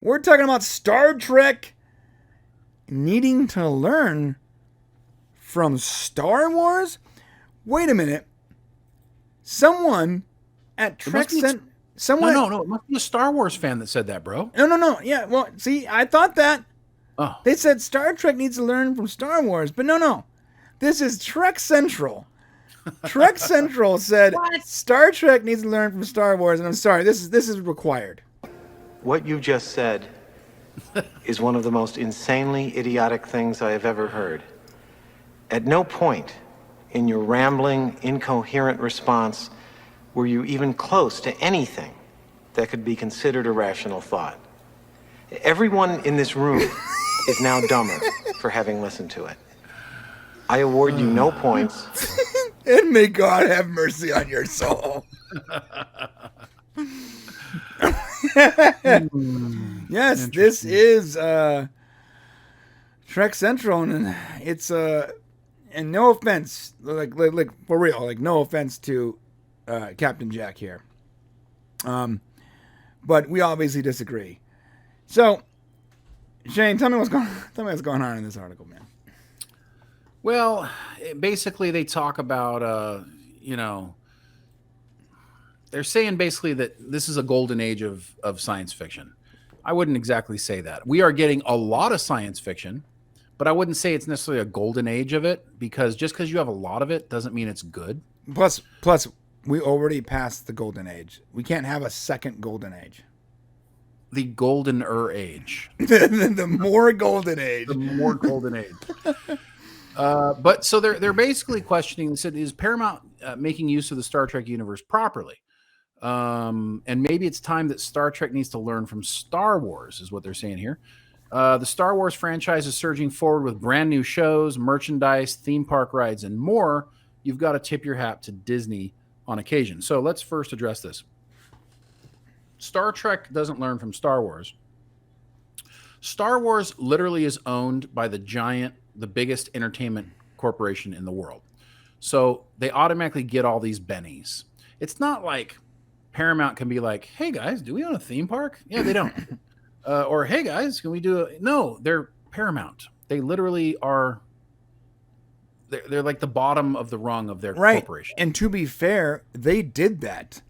We're talking about Star Trek needing to learn from Star Wars? Wait a minute. Someone at It must Trek be. Cent. No, Someone. no, no. It must be a Star Wars fan that said that, bro. No, no, no. Yeah, well, see, I thought that. Oh, They said Star Trek needs to learn from Star Wars, but no, no. This is Trek Central. Trek Central said what? Star Trek needs to learn from Star Wars, and I'm sorry, this is required. What you just said is one of the most insanely idiotic things I have ever heard. At no point in your rambling, incoherent response were you even close to anything that could be considered a rational thought. Everyone in this room is now dumber for having listened to it. I award you no points. And may God have mercy on your soul. Yes, this is Trek Central, and it's and no offense, like for real, like no offense to Captain Jack here, but we obviously disagree. So, Shane, tell me what's going on in this article, man. Well, basically, they talk about, they're saying basically that this is a golden age of science fiction. I wouldn't exactly say that. We are getting a lot of science fiction, but I wouldn't say it's necessarily a golden age of it, because just because you have a lot of it doesn't mean it's good. Plus, we already passed the golden age. We can't have a second golden age. The golden age. The more golden age. The more golden age. But so they're basically questioning. They said, is Paramount making use of the Star Trek universe properly? And maybe it's time that Star Trek needs to learn from Star Wars, is what they're saying here. The Star Wars franchise is surging forward with brand new shows, merchandise, theme park rides, and more. You've got to tip your hat to Disney on occasion. So let's first address this. Star Trek doesn't learn from Star Wars. Star Wars literally is owned by the biggest entertainment corporation in the world. So they automatically get all these bennies. It's not like Paramount can be like, hey guys, do we own a theme park? Yeah, they don't. Or hey guys, can we do a... No, they're Paramount. They literally are... They're like the bottom of the rung of their corporation. And to be fair, they did that.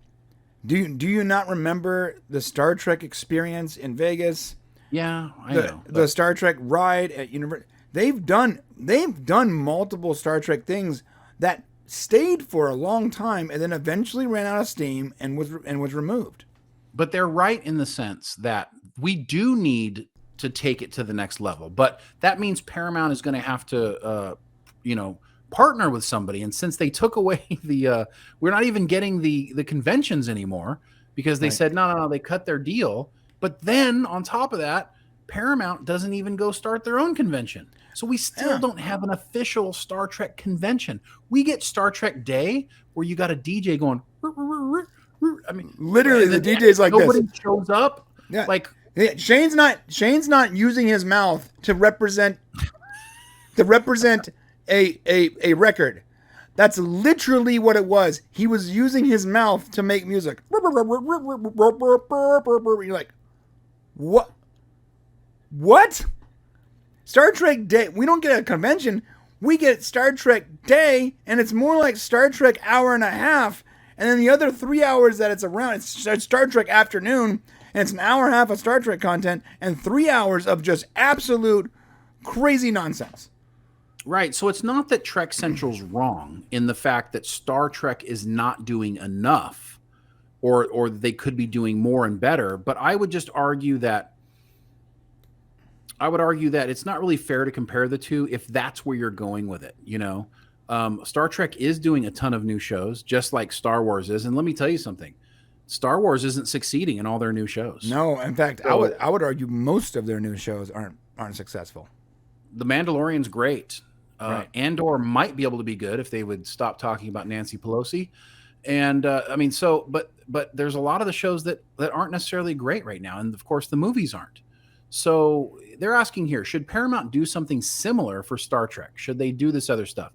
Do you not remember the Star Trek experience in Vegas? Yeah, I know. The Star Trek ride at University. They've done multiple Star Trek things that stayed for a long time and then eventually ran out of steam and was removed. But they're right in the sense that we do need to take it to the next level. But that means Paramount is going to have to, partner with somebody. And since they took away we're not even getting the conventions anymore, because they said, no, they cut their deal. But then on top of that, Paramount doesn't even go start their own convention. So we still don't have an official Star Trek convention. We get Star Trek Day where you got a DJ going, I mean, literally the DJ's like nobody this. shows up. Yeah. Like Shane's not using his mouth to represent a record. That's literally what it was. He was using his mouth to make music. You're like, what? What? Star Trek Day. We don't get a convention. We get Star Trek Day, and it's more like Star Trek hour and a half. And then the other 3 hours that it's around, it's Star Trek afternoon, and it's an hour and a half of Star Trek content and 3 hours of just absolute crazy nonsense. Right. So it's not that Trek Central's wrong in the fact that Star Trek is not doing enough, or they could be doing more and better. But I would argue that it's not really fair to compare the two if that's where you're going with it. Star Trek is doing a ton of new shows, just like Star Wars is. And let me tell you something. Star Wars isn't succeeding in all their new shows. No, in fact, so, I would argue most of their new shows aren't successful. The Mandalorian's great. Right. Andor might be able to be good if they would stop talking about Nancy Pelosi. And but there's a lot of the shows that aren't necessarily great right now. And of course the movies aren't. So they're asking here, should Paramount do something similar for Star Trek? Should they do this other stuff?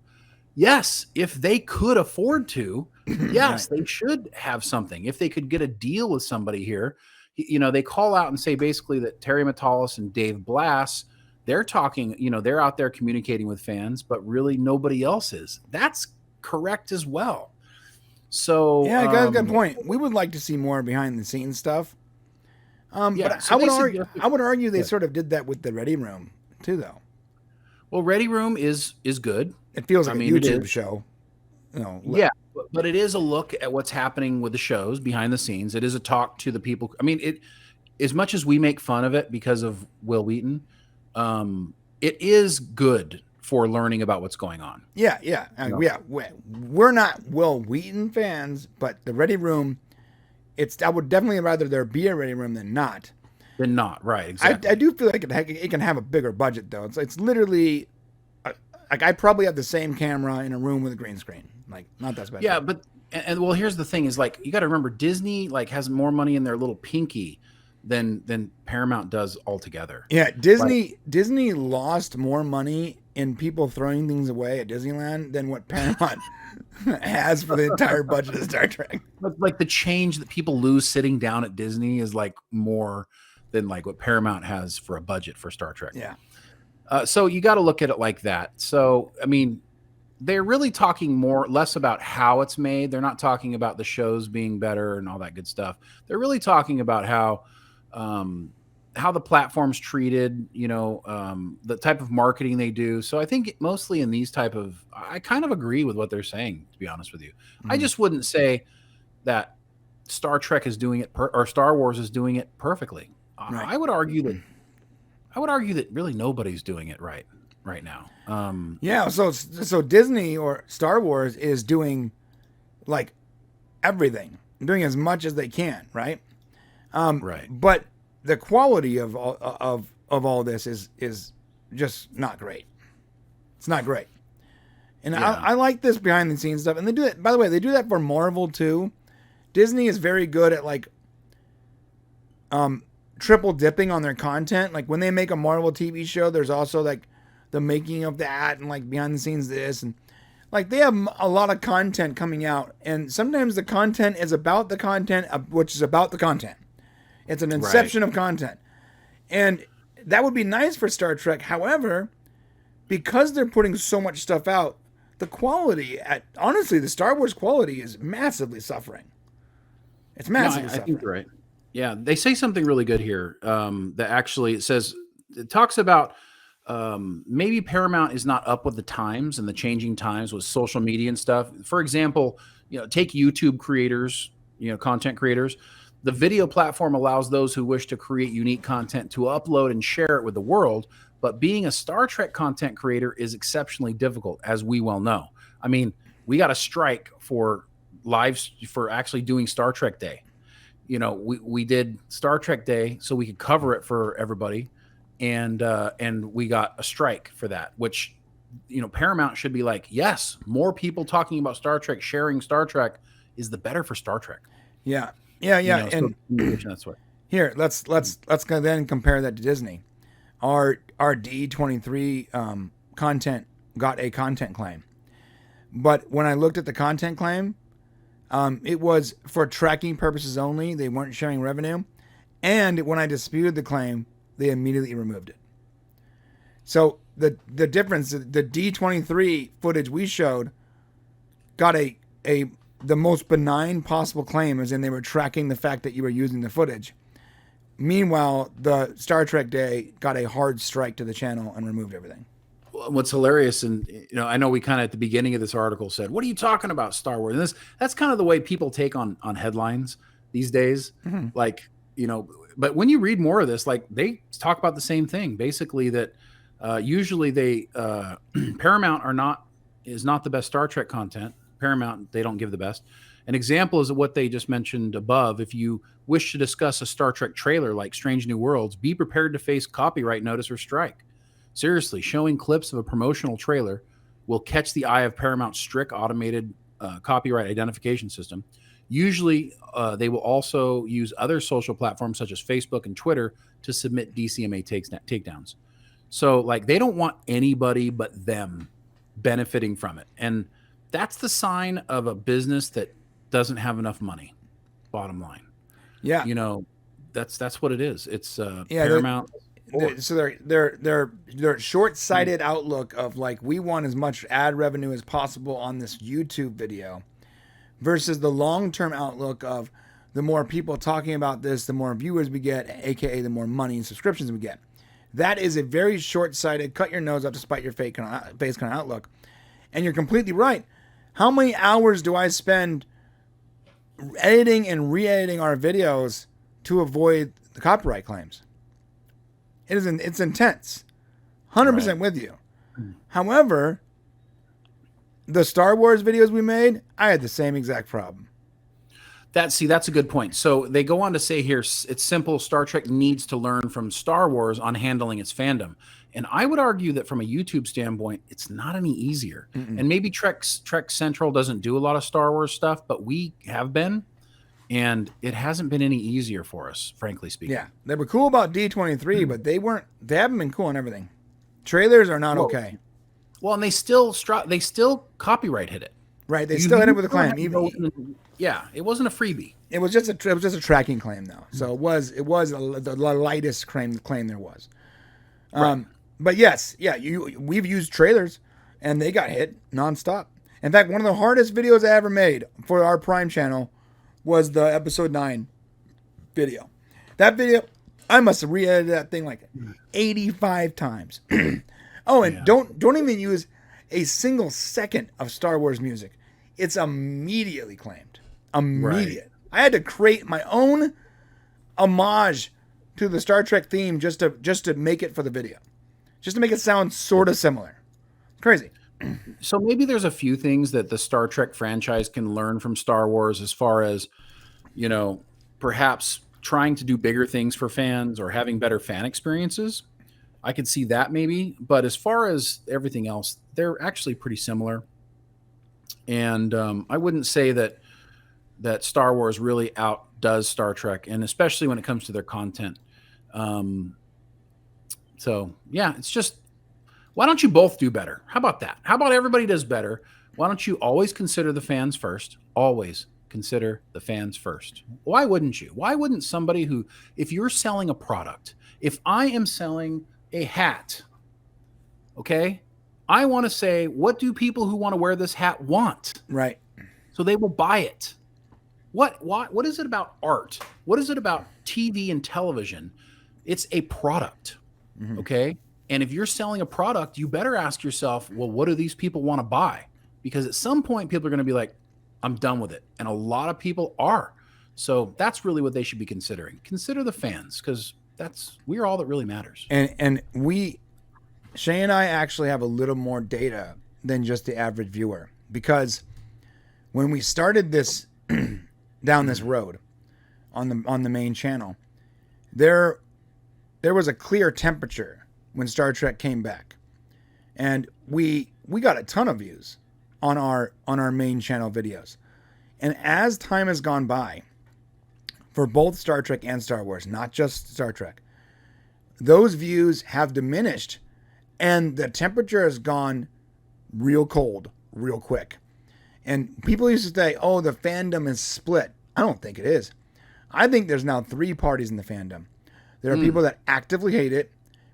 Yes, if they could afford to, yes, they should have something. If they could get a deal with somebody here, they call out and say basically that Terry Matalas and Dave Blass, they're talking, they're out there communicating with fans, but really nobody else is. That's correct as well. So yeah, I got a good point. We would like to see more behind the scenes stuff. But so I would argue they sort of did that with the Ready Room too, though. Well, Ready Room is good. It feels like a YouTube show. Yeah, but it is a look at what's happening with the shows behind the scenes. It is a talk to the people. I mean, it, as much as we make fun of it because of Will Wheaton, it is good for learning about what's going on. Yeah. We're not Will Wheaton fans, but the Ready Room, I would definitely rather there be a Ready Room than not. Right? Exactly. I do feel like it can have a bigger budget though. It's literally like I probably have the same camera in a room with a green screen. Like not that special. Yeah, but and well, here's the thing: is like you got to remember Disney has more money in their little pinky than Paramount does altogether. Yeah, Disney lost more money in people throwing things away at Disneyland than what Paramount has for the entire budget of Star Trek. Like the change that people lose sitting down at Disney is like more than like what Paramount has for a budget for Star Trek. Yeah. So you got to look at it like that. So, I mean, they're really talking less about how it's made. They're not talking about the shows being better and all that good stuff. They're really talking about how the platform's treated, the type of marketing they do. So I think mostly in these I kind of agree with what they're saying, to be honest with you. Mm-hmm. I just wouldn't say that Star Trek is doing it or Star Wars is doing it perfectly. Right. I would argue that really nobody's doing it right now. Yeah. So Disney or Star Wars is doing like everything, doing as much as they can. Right. Right. But the quality of all this is just not great. It's not great. And yeah. I like this behind the scenes stuff. And they do it, by the way, they do that for Marvel too. Disney is very good at like, triple dipping on their content. Like when they make a Marvel TV show, there's also like the making of that and like behind the scenes this, and like they have a lot of content coming out, and sometimes the content is about the content which is about the content. It's an inception of content, and that would be nice for Star Trek. However, because they're putting so much stuff out, the quality honestly the Star Wars quality is massively suffering. It's massively suffering. I think you're right. Yeah, they say something really good here. That actually it talks about maybe Paramount is not up with the times and the changing times with social media and stuff. For example, take YouTube creators, content creators. The video platform allows those who wish to create unique content to upload and share it with the world. But being a Star Trek content creator is exceptionally difficult, as we well know. I mean, we got a strike for actually doing Star Trek Day. We did Star Trek Day so we could cover it for everybody, and we got a strike for that, which Paramount should be like, yes, more people talking about Star Trek, sharing Star Trek is the better for Star Trek. Yeah. And that's what. Here, let's then compare that to Disney. Our D23 content got a content claim, but when I looked at the content claim, it was for tracking purposes only. They weren't sharing revenue. And when I disputed the claim, they immediately removed it. So the difference, the D23 footage we showed got the most benign possible claim, as in they were tracking the fact that you were using the footage. Meanwhile, the Star Trek Day got a hard strike to the channel and removed everything. What's hilarious, and I know we kind of at the beginning of this article said, "What are you talking about, Star Wars?" And that's kind of the way people take on headlines these days. Mm-hmm. Like, but when you read more of this, like they talk about the same thing, basically that usually they Paramount is not the best Star Trek content. Paramount, they don't give the best. An example is what they just mentioned above. If you wish to discuss a Star Trek trailer like Strange New Worlds, be prepared to face copyright notice or strike. Seriously, showing clips of a promotional trailer will catch the eye of Paramount's strict automated copyright identification system. Usually, they will also use other social platforms such as Facebook and Twitter to submit DCMA takedowns. So, like, they don't want anybody but them benefiting from it. And that's the sign of a business that doesn't have enough money, bottom line. Yeah. That's what it is. It's Yeah, Paramount. So their short-sighted outlook of like, we want as much ad revenue as possible on this YouTube video, versus the long-term outlook of the more people talking about this, the more viewers we get, aka the more money and subscriptions we get. That is a very short-sighted, cut your nose off to spite your face kind of outlook. And you're completely right. How many hours do I spend editing and re-editing our videos to avoid the copyright claims? It's intense. 100% Right. with you. However, the Star Wars videos we made, I had the same exact problem. That's a good point. So they go on to say here, it's simple. Star Trek needs to learn from Star Wars on handling its fandom. And I would argue that from a YouTube standpoint, it's not any easier. And maybe Trek Central doesn't do a lot of Star Wars stuff, but we have been, and it hasn't been any easier for us, frankly speaking. Yeah, they were cool about D23, but they haven't been cool on everything. Trailers are not okay. Well, and they still copyright hit it. Right, they still hit it with a claim. Yeah, it wasn't a freebie. It was just a tracking claim though. So it was the lightest claim there was. But yes, yeah, we've used trailers and they got hit nonstop. In fact, one of the hardest videos I ever made for our Prime channel was the episode 9 video. That video, I must have re-edited that thing like 85 times. Oh, and don't even use a single second of Star Wars music. It's immediately claimed. Immediate. Right. I had to create my own homage to the Star Trek theme just to make it for the video. Just to make it sound sort of similar. Crazy. So maybe there's a few things that the Star Trek franchise can learn from Star Wars as far as, perhaps trying to do bigger things for fans or having better fan experiences. I could see that maybe. But as far as everything else, they're actually pretty similar. And I wouldn't say that Star Wars really outdoes Star Trek, and especially when it comes to their content. So, yeah, it's just, why don't you both do better? How about that? How about everybody does better? Why don't you always consider the fans first? Always consider the fans first. Why wouldn't you? Why wouldn't somebody who, if you're selling a product, if I am selling a hat, okay, I want to say, what do people who want to wear this hat want? Right. So they will buy it. What is it about art? What is it about TV and television? It's a product. Okay. And if you're selling a product, you better ask yourself, well, what do these people want to buy? Because at some point, people are going to be like, I'm done with it. And a lot of people are. So that's really what they should be considering. Consider the fans, because we're all that really matters. And Shay and I actually have a little more data than just the average viewer, because when we started this down this road on the main channel, there was a clear temperature when Star Trek came back, and we got a ton of views on our main channel videos. And as time has gone by, for both Star Trek and Star Wars, not just Star Trek, those views have diminished, and the temperature has gone real cold real quick. And people used to say, oh, the fandom is split. I don't think it is. I think there's now 3 parties in the fandom. There are people that actively hate it,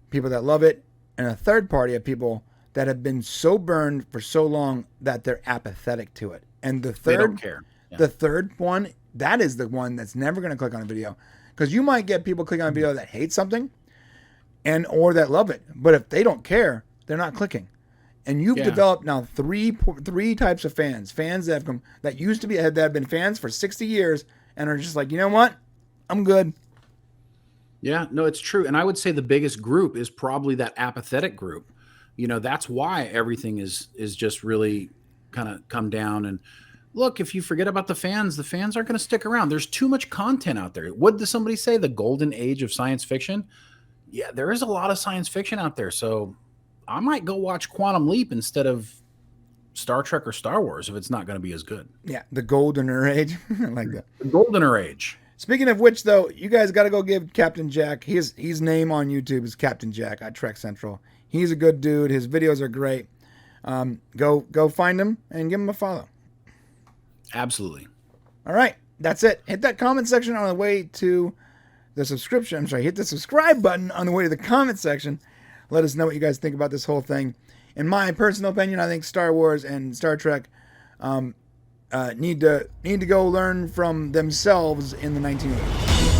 people that love it, and a third party of people that have been so burned for so long that they're apathetic to it. And the third, they don't care. Yeah. The third one, that is the one that's never going to click on a video, because you might get people clicking on a video that hate something or that love it. But if they don't care, they're not clicking. And you've developed now three types of fans that have been fans for 60 years and are just like, you know what? I'm good. Yeah, no, it's true. And I would say the biggest group is probably that apathetic group. That's why everything is just really kind of come down. And look, if you forget about the fans aren't going to stick around. There's too much content out there. What did somebody say? The golden age of science fiction? Yeah, there is a lot of science fiction out there. So I might go watch Quantum Leap instead of Star Trek or Star Wars if it's not going to be as good. Yeah, the goldener age. I like that. The goldener age. Speaking of which, though, you guys got to go give Captain Jack, his name on YouTube is Captain Jack at Trek Central. He's a good dude. His videos are great. Go find him and give him a follow. Absolutely. All right, that's it. Hit that comment section on the way to the subscribe button on the way to the comment section. Let us know what you guys think about this whole thing. In my personal opinion, I think Star Wars and Star Trek need to go learn from themselves in the 1980s.